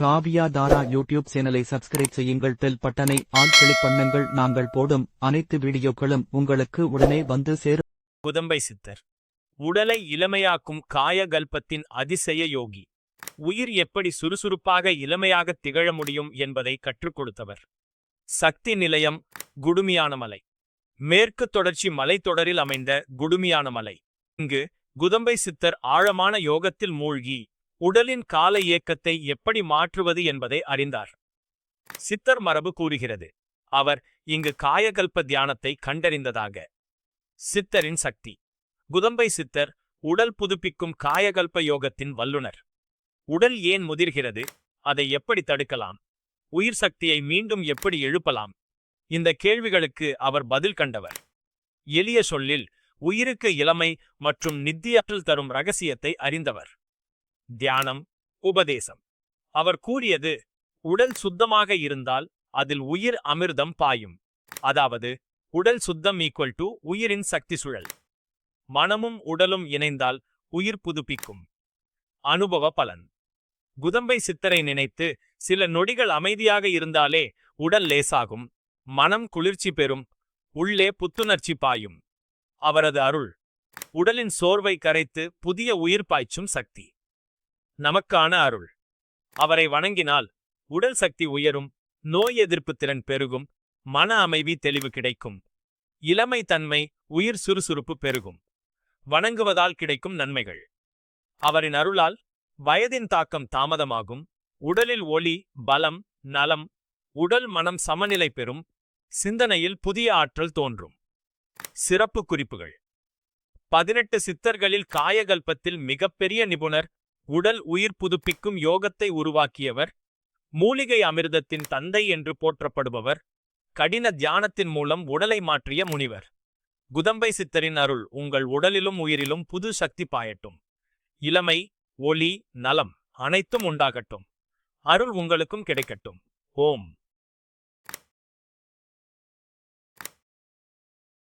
காவியா தாரா YouTube சேனலை subscribe செய்யுங்கள். Bell பட்டனை ஆல் கிளிக் பண்ணுங்கள். நாங்கள் போடும் அனைத்து வீடியோக்களும் உங்களுக்கு உடனே வந்து சேரும். குதம்பை சித்தர் உடலை இளமையாக்கும் காயகல்பத்தின் அதிசய யோகி. உயிர் எப்படி சுறுசுறுப்பாக இளமையாக திகழ முடியும் என்பதை கற்றுக் கொடுத்தவர். சக்தி நிலையம் குடுமியானமலை. மேற்கு தொடர்ச்சி மலைத்தொடரில் அமைந்த குடுமியானமலை. இங்கு குதம்பை சித்தர் ஆழமான யோகத்தில் மூழ்கி உடலின் கால இயக்கத்தை எப்படி மாற்றுவது என்பதை அறிந்தார். சித்தர் மரபு கூறுகிறது அவர் இங்கு காயகல்ப தியானத்தை கண்டறிந்ததாக. சித்தரின் சக்தி. குதம்பை சித்தர் உடல் புதுப்பிக்கும் காயகல்ப யோகத்தின் வல்லுனர். உடல் ஏன் முதிர்கிறது, அதை எப்படி தடுக்கலாம், உயிர் சக்தியை மீண்டும் எப்படி எழுப்பலாம், இந்த கேள்விகளுக்கு அவர் பதில் கண்டவர். எளிய சொல்லில் உயிருக்கு இளமை மற்றும் நித்தியாற்றல் தரும் ரகசியத்தை அறிந்தவர். தியானம் உபதேசம். அவர் கூறியது, உடல் சுத்தமாக இருந்தால் அதில் உயிர் அமிர்தம் பாயும். அதாவது உடல் சுத்தம் ஈக்குவல் டு உயிரின் சக்தி சுழல். மனமும் உடலும் இணைந்தால் உயிர் புதுப்பிக்கும். அனுபவ பலன். குதம்பை சித்தரை நினைத்து சில நொடிகள் அமைதியாக இருந்தாலே உடல் லேசாகும், மனம் குளிர்ச்சி பெறும், உள்ளே புத்துணர்ச்சி பாயும். அவரது அருள் உடலின் சோர்வை கரைத்து புதிய உயிர் பாய்ச்சும் சக்தி. நமக்கான அருள். அவரை வணங்கினால் உடல் சக்தி உயரும், நோய் எதிர்ப்பு திறன் பெருகும், மன அமைதி தெளிவு கிடைக்கும், இளமை தன்மை உயிர் சுறுசுறுப்பு பெருகும். வணங்குவதால் கிடைக்கும் நன்மைகள். அவரின் அருளால் வயதின் தாக்கம் தாமதமாகும், உடலில் ஒளி பலம் நலம், உடல் மனம் சமநிலை பெறும், சிந்தனையில் புதிய ஆற்றல் தோன்றும். சிறப்பு குறிப்புகள். 18 சித்தர்களில் காயகல்பத்தில் மிகப்பெரிய நிபுணர், உடல் உயிர் புதுப்பிக்கும் யோகத்தை உருவாக்கியவர், மூலிகை அமிர்தத்தின் தந்தை என்று போற்றப்படுபவர், கடின தியானத்தின் மூலம் உடலை மாற்றிய முனிவர். குதம்பை சித்தரின் அருள் உங்கள் உடலிலும் உயிரிலும் புது சக்தி பாயட்டும். இளமை ஒளி நலம் அனைத்தும் உண்டாகட்டும். அருள் உங்களுக்கும் கிடைக்கட்டும். ஓம்.